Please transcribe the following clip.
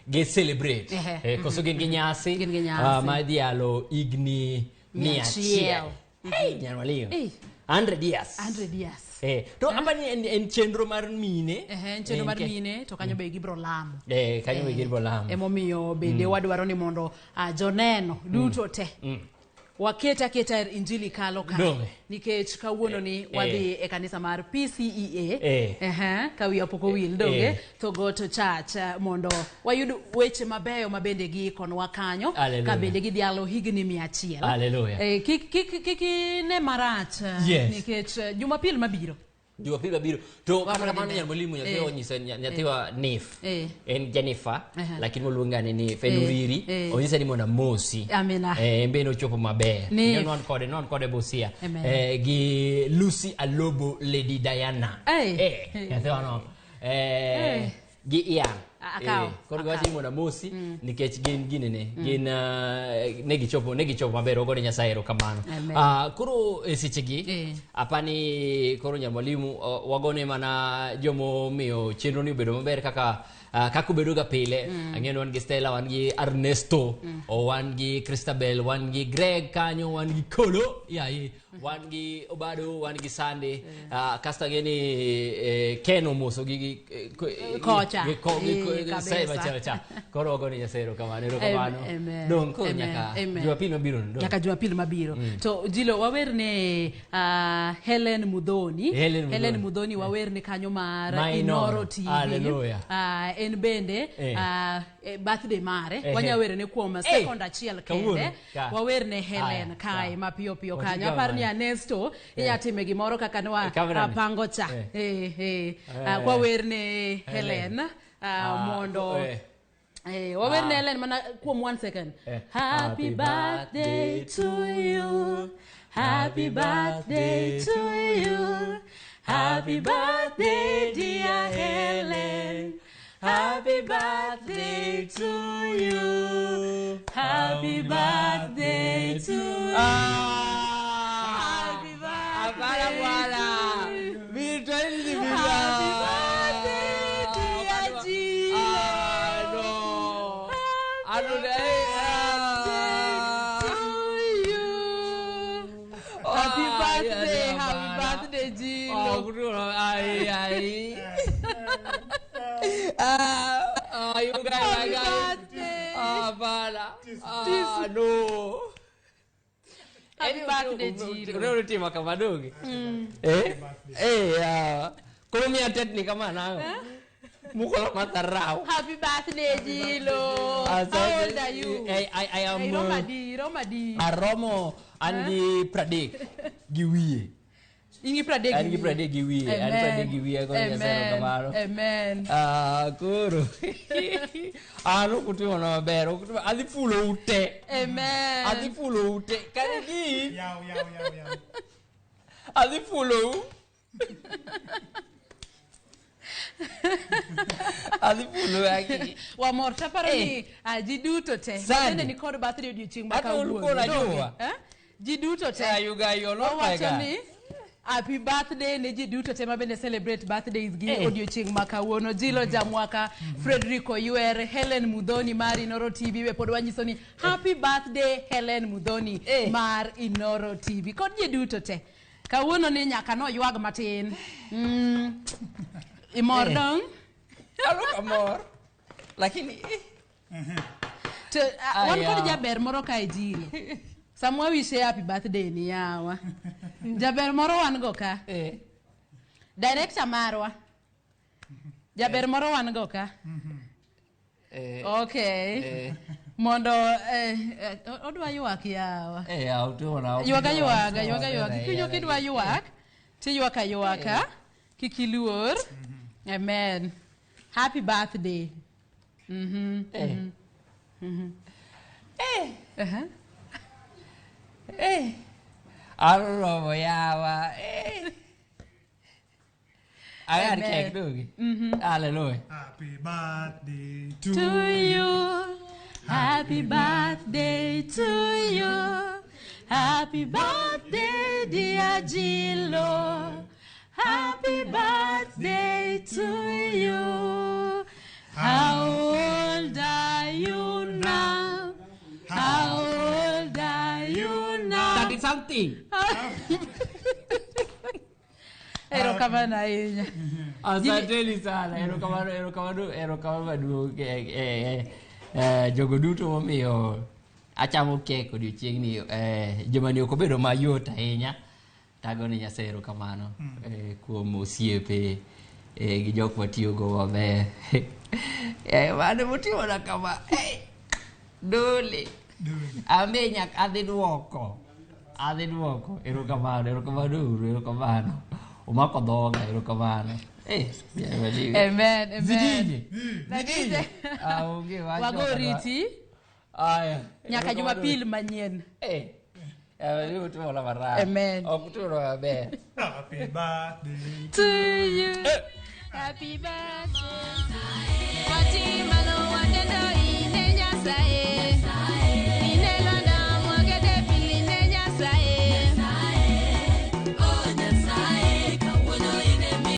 ge celebrate koso gen ginyasi ma dialo igni miachiel hey nyarwaliyo 100 years to ambani en chenro mar mine chenro mar mine to kanyo be gibro lamo kanyo be gibro lamo emomiyo bende wadwaro ni mondo joneno duto te waketa injili kalo ka nikech kawuono ni wadhi e kanisa mar PCEA kawiya poko wil donge to go to church mondo wayud weche mabeyo mabende gi konwa kanyo ka bende gidhialo higni 100 kiki ne marach nikech Jumapil mabiro to kamano nyarmolimu nyathiwa onyisa nyathiwa Nif en Jennifer lakini moluonga ni Fenuriri onyisa ni mona mosi embe no chopo maber non kode bosia gi Lucy Alobo Lady Diana nyathiwa no gi Ian koro gwachi mona mosi nikech gin ginene gin negi chopo maber ogone Nyasaye erokamano koro esechegi apani koro nyarmwalimu wagone mana jomo miyo chenro ni obedo maber kaka ubedo ga pile ang'eyo wan gi Stella wan gi Ernesto wan gi Christabel wan gi Greg kanyo wan gi Kolo wan gi Obado wan gi Sande kasta geni Keno moso gi kocha koro wagone Nyasaye erokamano dong koro nyaka Jumapil mabiro to jilo wawerne Helen Mudhoni wawerne kanyo mar Inoro TV en bende birthday mare wanyawerne kuom second achiel kende wawerne Helen kae mapiyo kanyo aparni Ernesto inyatime gimoro kaka nwa pango cha wawerne Helen mondo wawerne Helen mana kuom 1 second happy birthday to you happy birthday to you happy birthday dear Helen happy birthday to you happy birthday to you happy birthday Gilo you guys no happy birthday Gilo leo tema kama dogi kolo mi atet ni kama nao mukola matarao happy birthday Gilo how old are you I am Romadi Aromo andi Pradik giwie Ingi Pradeg giwie ko Nyasaye kamano amen koro alo kutimo na bero adhi fulo ute amen adhi fulo ute kanigi yaw adhi fulo adhi fulo aki wa morta paroni ji duto te bende ni kod birthday odiochieng' ma kawuono ji duto te you guys you know my god happy birthday ne ji duto te mabende celebrate birthdays gi odiochieng' ma kawuono Jilo Jamwaka Frederico Yuer Helen Mudhoni mar Inoro TV be pod wanyiso ni happy birthday Helen Mudhoni mar Inoro TV kod ji duto te kawuono ni nyaka no ywag matin imor dong alo kamor lakini to wan kod jaber moro kae Jilo samwa wishe happy birthday ni yawa jaber moro wan go ka director marwa jaber moro wan go ka okay mondo odwa ywak yawa ywaka kinyo kidwa ywak ti ywaka kikiluor amen happy birthday Arrobo yawa I got a cake dogi hallelujah happy birthday to you happy birthday to you happy birthday dear Jilo happy birthday to you how old are something. Erokamano ahinya. Asanteni sana. Erokamano maduong' jogo duto momiyo achamo kek odiochiengni joma ne ok obedo mayot ahinya. Tagone Nyasaye erokamano kuom osiepe gi jok matiyogo maber. Mano motimona kama. Dole. Ambe adhi duoko. Erokamano. Umako dhoga, erokamano. Amen. Zidije. Wagoriti. Aya. Nyaka Jumapil manyien. Amen. Happy birthday to you. Happy birthday.